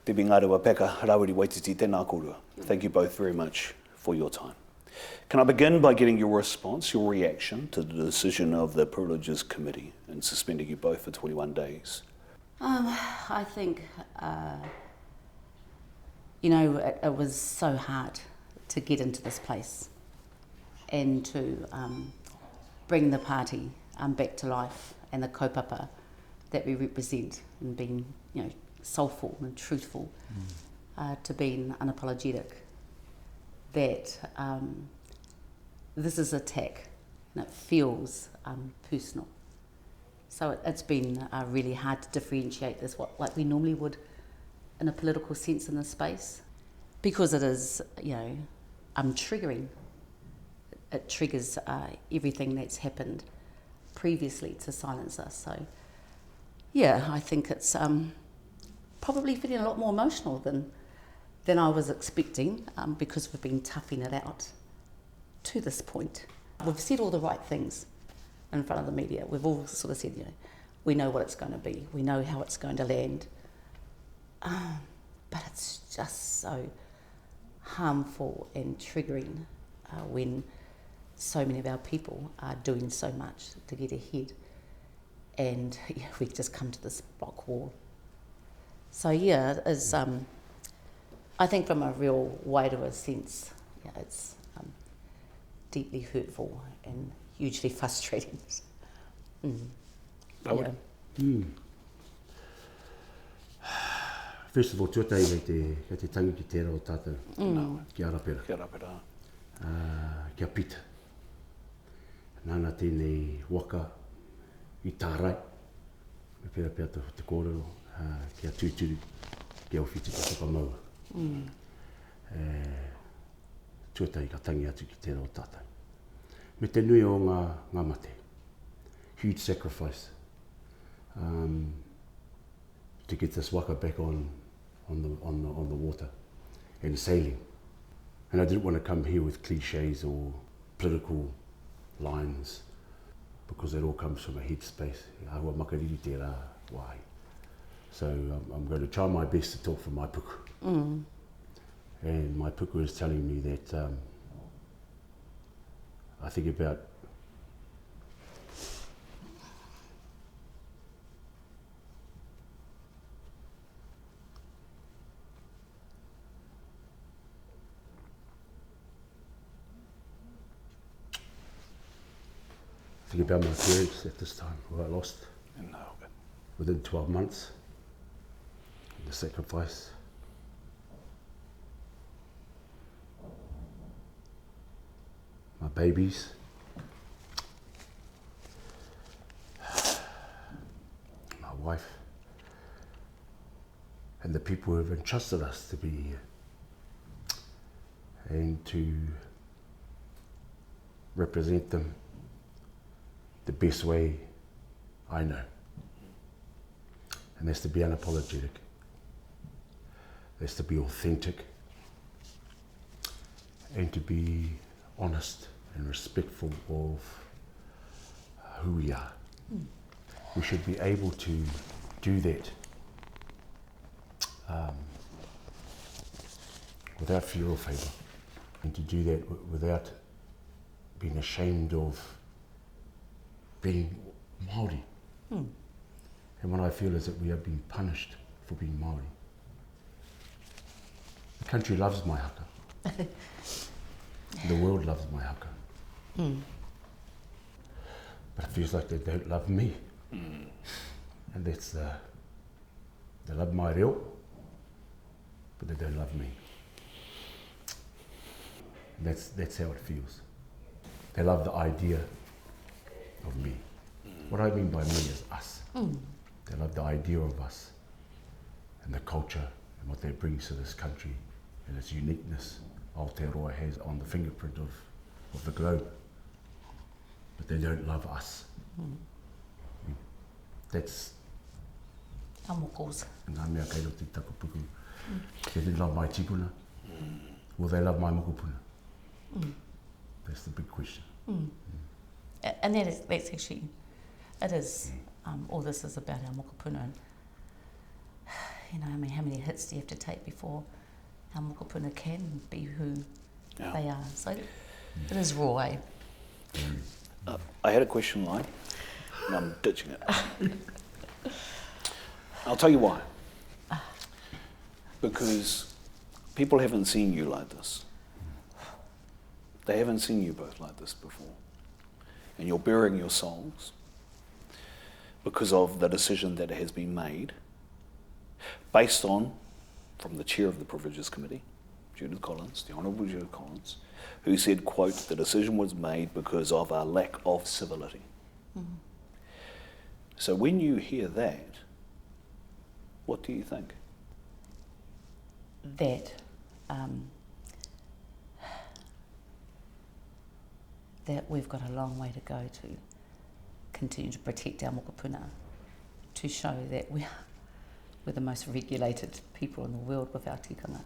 Te Ngarewa-Packer, Rawiri, Waititi, tēnā kōrua. Thank you both very much for your time. Can I begin by getting your response, your reaction to the decision of the Privileges Committee in suspending you both for 21 days? I think, it was so hard to get into this place and to bring the party back to life and the kaupapa that we represent, and being, soulful and truthful, to being unapologetic. That this is attack, and it feels personal. So it's been really hard to differentiate this, like we normally would in a political sense in this space, because it is, triggering. It triggers everything that's happened previously to silence us. So, yeah, I think it's probably feeling a lot more emotional than I was expecting, because we've been toughing it out to this point. We've said all the right things in front of the media. We've all sort of said, we know what it's going to be. We know how it's going to land. But it's just so harmful and triggering when so many of our people are doing so much to get ahead, and we've just come to this rock wall. So it is, I think from a real wider sense, it's deeply hurtful and hugely frustrating. First of all, tuatai kei te tangi ki tērā o tātou, ki arapera. Kia rapera. Kia pita. Nāna tēnei waka i tārai. Me pēra pēr te kōrero, kia tūturu, kia whiti ki whakamaua. Tuatai ka tangi atu ki tērā o tātou. Me te nui o ngā mate. Huge sacrifice. To get this waka back on the water and sailing. And I didn't want to come here with cliches or political lines, because it all comes from a headspace. Ahua makariri tērā wai. So I'm going to try my best to talk from my puku. And my puku is telling me that I think about my parents at this time, who I lost within 12 months. The sacrifice. My babies. My wife. And the people who have entrusted us to be here. And to represent them the best way I know. And that's to be unapologetic. That's to be authentic. And to be honest and respectful of who we are. We should be able to do that without fear or favour. And to do that without being ashamed of being Māori. And what I feel is that we have been punished for being Māori. The country loves my haka. The world loves my haka. But it feels like they don't love me. And that's they love my reo, but they don't love me. And that's how it feels. They love the idea of me. What I mean by me is us. They love the idea of us and the culture and what that brings to this country and its uniqueness Aotearoa has on the fingerprint of the globe. But they don't love us. That's Amokos. ngā mea kei roti taku puku. They didn't love my tipuna. Will they love my mokopuna? That's the big question. And that's actually, it is, all this is about our mokopuna. I mean, how many hits do you have to take before our mokopuna can be who they are? So it is raw, eh? I had a question line, and I'm ditching it. I'll tell you why. Because people haven't seen you like this. They haven't seen you both like this before. And you're bearing your souls because of the decision that has been made based on, from the chair of the Privileges Committee, Judith Collins, the Honourable Judith Collins, who said, quote, the decision was made because of our lack of civility. Mm-hmm. So when you hear that, what do you think? That we've got a long way to go to continue to protect our mokopuna, to show that we're the most regulated people in the world with our tikanga.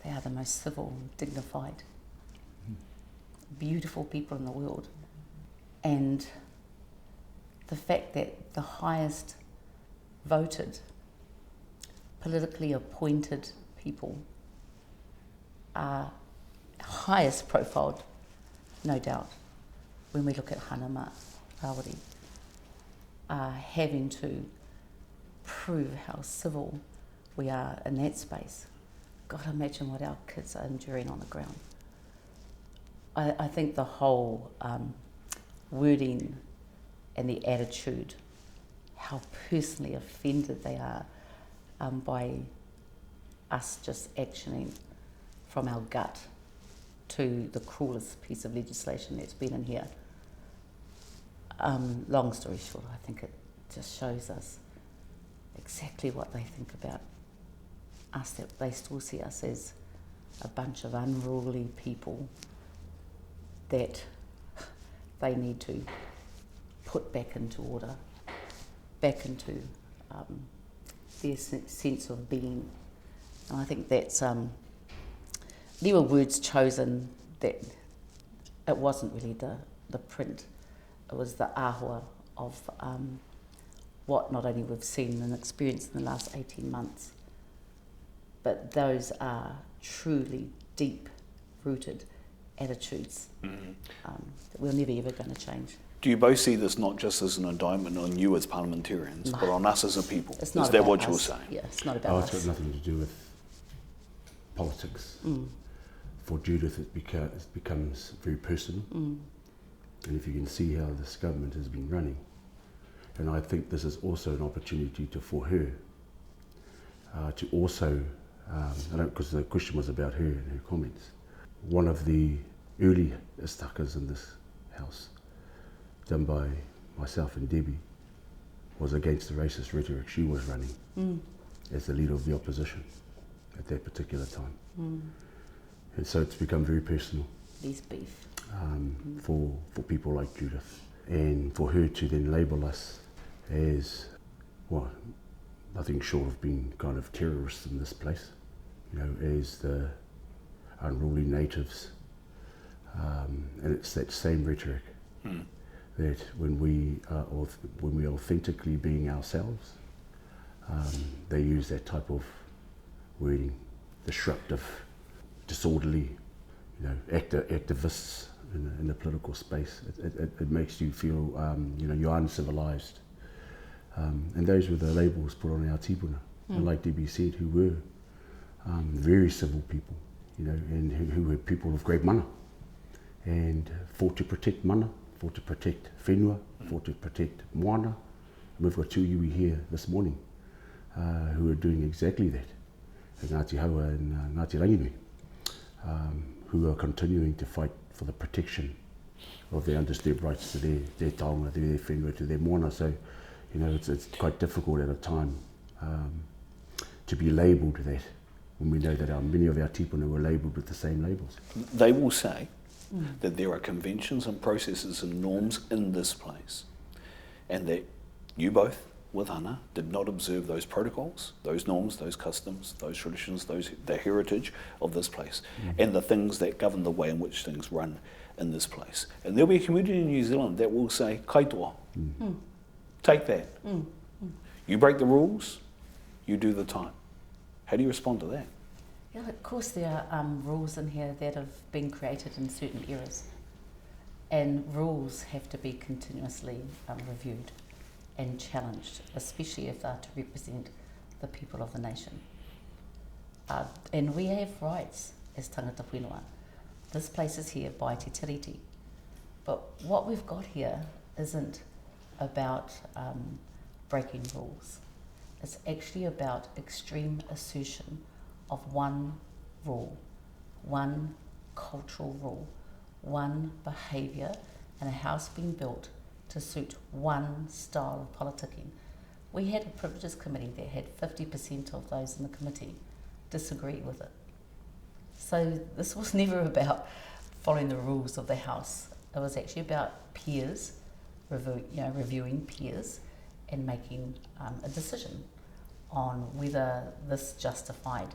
They are the most civil, dignified, beautiful people in the world. And the fact that the highest voted, politically appointed people are highest profiled, no doubt, when we look at Hana-Rawhiti, having to prove how civil we are in that space. God, imagine what our kids are enduring on the ground. I think the whole wording and the attitude, how personally offended they are by us just actioning from our gut to the cruelest piece of legislation that's been in here. Long story short, I think it just shows us exactly what they think about us, that they still see us as a bunch of unruly people that they need to put back into order, back into their sense of being. And I think that's, there were words chosen that it wasn't really the print, it was the ahua of what not only we've seen and experienced in the last 18 months, but those are truly deep-rooted attitudes that we're never ever going to change. Do you both see this not just as an indictment on you as parliamentarians, but on us as a people? It's not is that about what us. you're saying? Yeah, it's not about us. It's got nothing to do with politics. For Judith, it becomes very personal. And if you can see how this government has been running, and I think this is also an opportunity for her to also, because the question was about her and her comments. One of the early stakas in this house, done by myself and Debbie, was against the racist rhetoric she was running as the leader of the opposition at that particular time. And so it's become very personal. There's beef. For people like Judith. And for her to then label us as, well, nothing short of being kind of terrorists in this place, as the unruly natives. And it's that same rhetoric that when we are authentically being ourselves, they use that type of wording, disruptive, disorderly, activists in the political space. It makes you feel, you're uncivilized. And those were the labels put on our tipuna. And like Debbie said, who were very civil people, and who were people of great mana, and fought to protect mana, fought to protect whenua, fought to protect moana. And we've got two iwi here this morning who are doing exactly that, Ngāti Haua and Ngāti Ranginui, who are continuing to fight for the protection of their undisturbed rights to their taonga, to their whenua, to their moana. So, it's quite difficult at a time to be labelled that, when we know that many of our tipuna were labelled with the same labels. They will say that there are conventions and processes and norms in this place, and that you both, with Hana, did not observe those protocols, those norms, those customs, those traditions, the heritage of this place, and the things that govern the way in which things run in this place. And there'll be a community in New Zealand that will say, kaitoa, take that. You break the rules, you do the time. How do you respond to that? Yeah, of course there are rules in here that have been created in certain eras, and rules have to be continuously reviewed and challenged, especially if they're to represent the people of the nation. And we have rights as tangata whenua. This place is here by te tiriti. But what we've got here isn't about breaking rules. It's actually about extreme assertion of one rule, one cultural rule, one behaviour, and a house being built to suit one style of politicking. We had a privileges committee that had 50% of those in the committee disagree with it. So this was never about following the rules of the house. It was actually about peers, reviewing peers and making a decision on whether this justified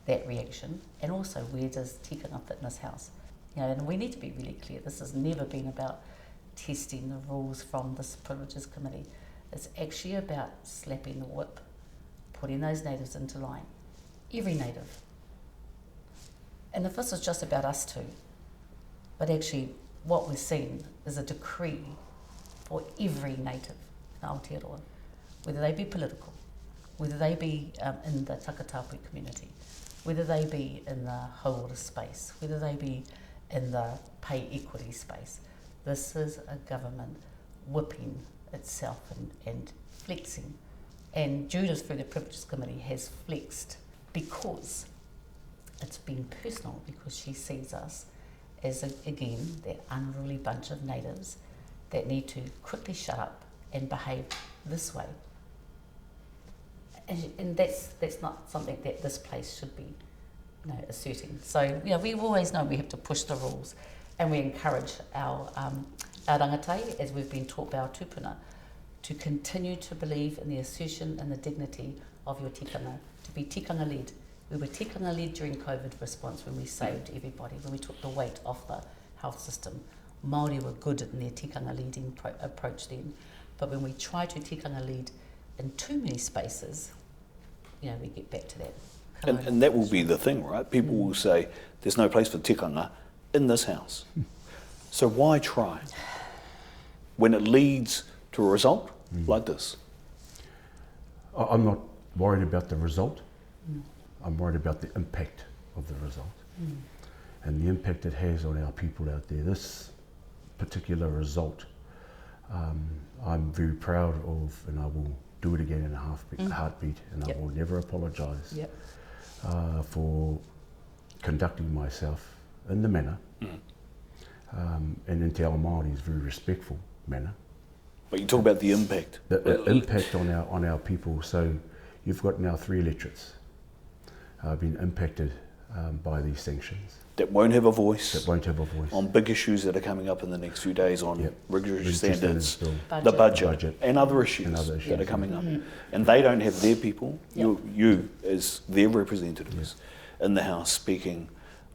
that reaction, and also where does tikanga fit in this house. And we need to be really clear, this has never been about testing the rules from this privileges committee. It's actually about slapping the whip, putting those natives into line. Every native. And if this was just about us two, but actually what we're seeing is a decree for every native in Aotearoa, whether they be political, whether they be in the takatapu community, whether they be in the hauora space, whether they be in the pay equity space. This is a government whipping itself and flexing. And Judith, through the Privileges Committee, has flexed because it's been personal, because she sees us as, again, that unruly bunch of natives that need to quickly shut up and behave this way. And that's not something that this place should be asserting. So, we always know we have to push the rules, and we encourage our rangatei, as we've been taught by our tupuna, to continue to believe in the assertion and the dignity of your tikanga, to be tikanga-led. We were tikanga-led during COVID response when we saved everybody, when we took the weight off the health system. Māori were good in their tikanga-leading approach then, but when we try to tikanga-lead in too many spaces, we get back to that. And that will be the thing, right? People will say, there's no place for tikanga in this house. So why try when it leads to a result like this? I'm not worried about the result. I'm worried about the impact of the result and the impact it has on our people out there. This particular result, I'm very proud of, and I will do it again in a heartbeat, and I will never apologise for conducting myself in the manner, and in Te Ao Māori's very respectful manner. But you talk about the impact. The impact on our people. So you've got now 3 electorates been impacted by these sanctions. That won't have a voice. That won't have a voice. On big issues that are coming up in the next few days on regulatory standards, bill, the budget, and other issues that are coming up. And they don't have their people, you as their representatives in the House speaking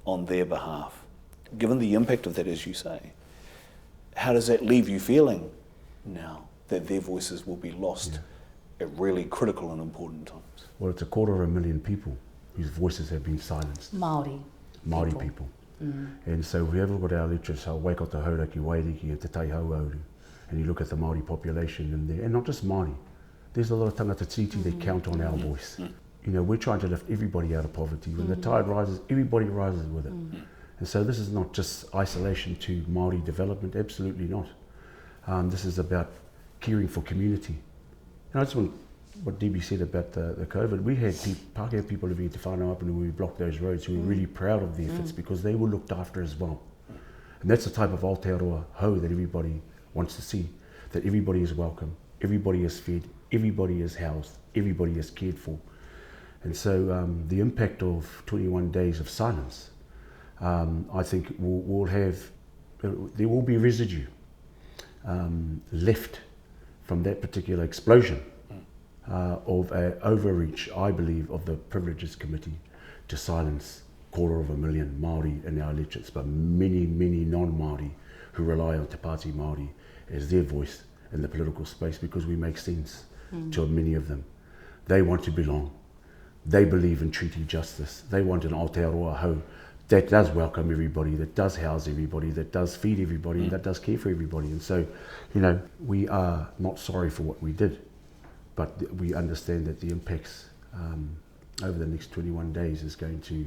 on their behalf. Given the impact of that, as you say, how does that leave you feeling now that their voices will be lost at really critical and important times? Well, it's 250,000 people whose voices have been silenced. Māori people. And so we have got our electorates, our Waikato, Hauraki, Wairiki and Te Taihauauru, and you look at the Māori population in there, and not just Māori, there's a lot of tangata tiriti that count on our voice. We're trying to lift everybody out of poverty. When the tide rises, everybody rises with it. And so this is not just isolation to Māori development, absolutely not. This is about caring for community. And I just want what DB said about the COVID. We had Pākehā people living in Te Whānau up and we blocked those roads, who were really proud of the efforts because they were looked after as well. And that's the type of Aotearoa hau that everybody wants to see, that everybody is welcome, everybody is fed, everybody is housed, everybody is cared for. And so the impact of 21 days of silence, I think there will be residue left from that particular explosion of an overreach, I believe, of the Privileges Committee to silence 250,000 Māori in our electorates, but many, many non-Māori who rely on Te Pāti Māori as their voice in the political space, because we make sense to many of them. They want to belong. They believe in treaty justice. They want an Aotearoa home that does welcome everybody, that does house everybody, that does feed everybody, and that does care for everybody. And so, you know, we are not sorry for what we did, but we understand that the impacts over the next 21 days is going to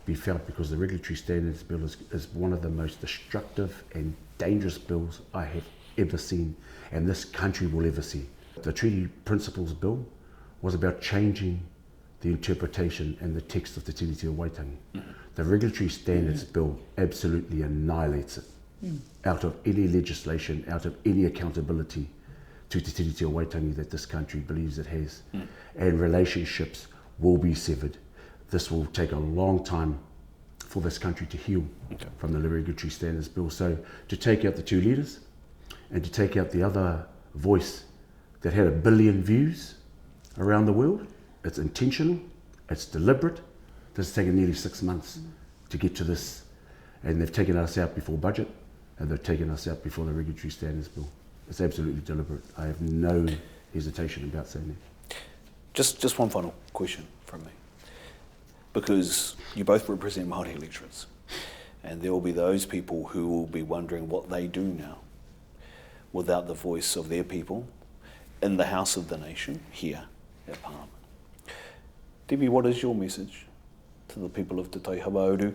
be felt, because the Regulatory Standards Bill is one of the most destructive and dangerous bills I have ever seen, and this country will ever see. The Treaty Principles Bill was about changing the interpretation and the text of Te Tiriti o Waitangi. The Regulatory Standards Bill absolutely annihilates it out of any legislation, out of any accountability to Te Tiriti o Waitangi that this country believes it has. And relationships will be severed. This will take a long time for this country to heal from the Regulatory Standards Bill. So to take out the two leaders and to take out the other voice that had 1 billion views around the world, it's intentional, it's deliberate. This has taken nearly 6 months to get to this, and they've taken us out before budget, and they've taken us out before the Regulatory Standards Bill. It's absolutely deliberate. I have no hesitation about saying that. Just one final question from me, because you both represent Māori electorates, and there will be those people who will be wondering what they do now without the voice of their people in the House of the Nation here at Parliament. Debbie, what is your message to the people of Te Tauhawauru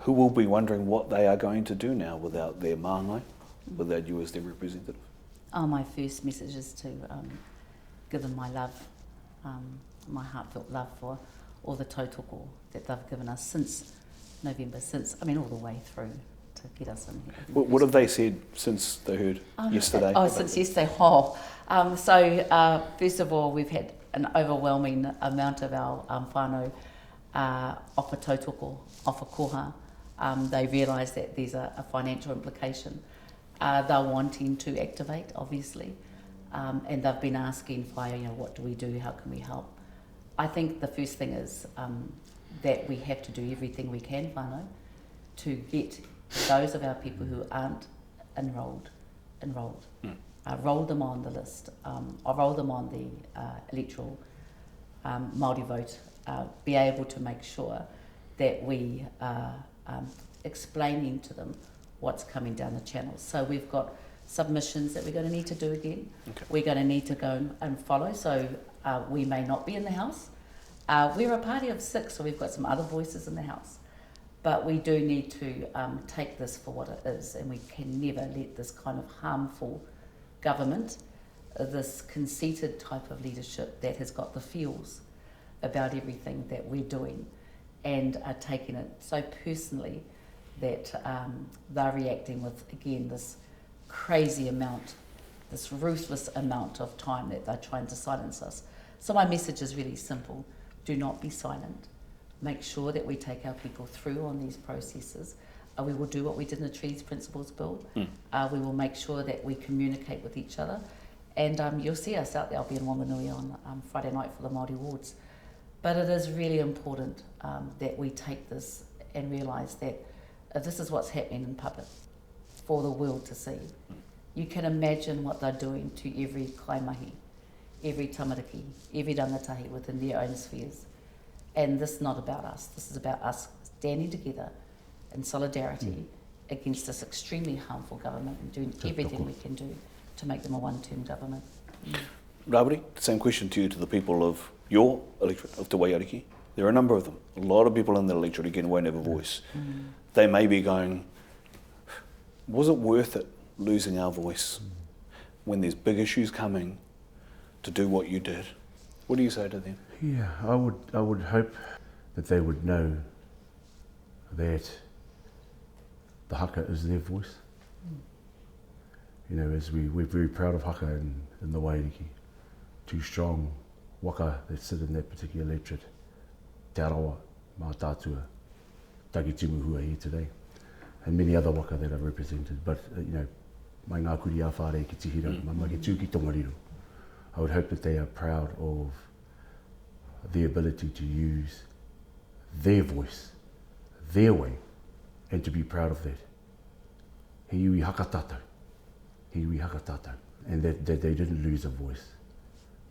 who will be wondering what they are going to do now without their Māngai, without you as their representative? My first message is to give them my love, my heartfelt love for all the tautoko that they've given us since November, all the way through to get us in here. What have they said since they heard yesterday? Since yesterday. First of all, we've had an overwhelming amount of our whānau offer tautoko, offer koha. They realise that there's a financial implication. They're wanting to activate, obviously, and they've been asking via, what do we do, how can we help? I think the first thing is that we have to do everything we can, whānau, to get those of our people who aren't enrolled. Roll them on the list, or roll them on the electoral Māori vote, be able to make sure that we are explaining to them what's coming down the channel. So we've got submissions that we're going to need to do again. We're going to need to go and follow, so we may not be in the House. We're a party of 6, so we've got some other voices in the House. But we do need to take this for what it is, and we can never let this kind of harmful government, this conceited type of leadership that has got the feels about everything that we're doing and are taking it so personally that they're reacting with, again, this crazy amount, this ruthless amount of time that they're trying to silence us. So my message is really simple. Do not be silent. Make sure that we take our people through on these processes. We will do what we did in the Treaty Principles Bill. We will make sure that we communicate with each other. And you'll see us out there. I'll be in Wanganui on Friday night for the Māori Awards. But it is really important that we take this and realise that this is what's happening in public for the world to see. You can imagine what they're doing to every kaimahi, every tamariki, every rangatahi within their own spheres. And this is not about us. This is about us standing together in solidarity against this extremely harmful government and doing everything we can do to make them a one-term government. Rawiri, the same question to you, to the people of your electorate of Te Waiariki. There are a number of them. A lot of people in the electorate, again, won't have a voice. They may be going, was it worth it losing our voice when there's big issues coming to do what you did? What do you say to them? Yeah, I would hope that they would know that the haka is their voice. As we're very proud of haka in the Waiariki. 2 strong waka that sit in that particular electorate. Te arawa, mā tātua, taki timu who are here today. And many other waka that are represented. But, mai ngā kuri a whare ki tihira, mai ke tū ki tongariro. I would hope that they are proud of the ability to use their voice, their way, and to be proud of that. He iwi haka tātou. He iwi haka tātou. And that they didn't lose a voice,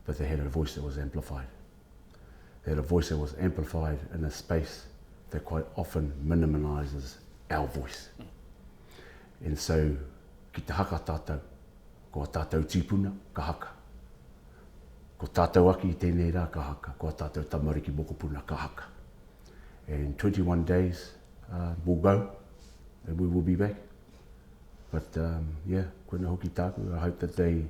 but they had a voice that was amplified. They had a voice that was amplified in a space that quite often minimalises our voice. And so, ki te haka tātou, ko tātou tīpuna, ka haka. Ko tātou aki I tēnei rā, ka haka. Ko tātou tamariki mokopuna, ka haka. And 21 days will go, and we will be back. But yeah, koina hoki tāku, I hope that they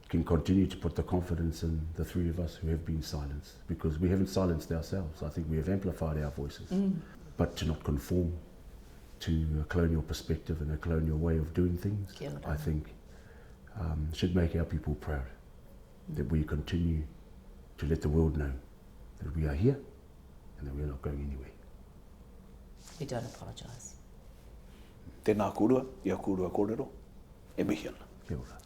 can continue to put the confidence in the three of us who have been silenced, because we haven't silenced ourselves. I think we have amplified our voices, but to not conform to a colonial perspective and a colonial way of doing things, I think should make our people proud, that we continue to let the world know that we are here and that we are not going anywhere. We don't apologise. Tēnā kōrua, ia kōrua kōrero, e mihi ana. Kia ora.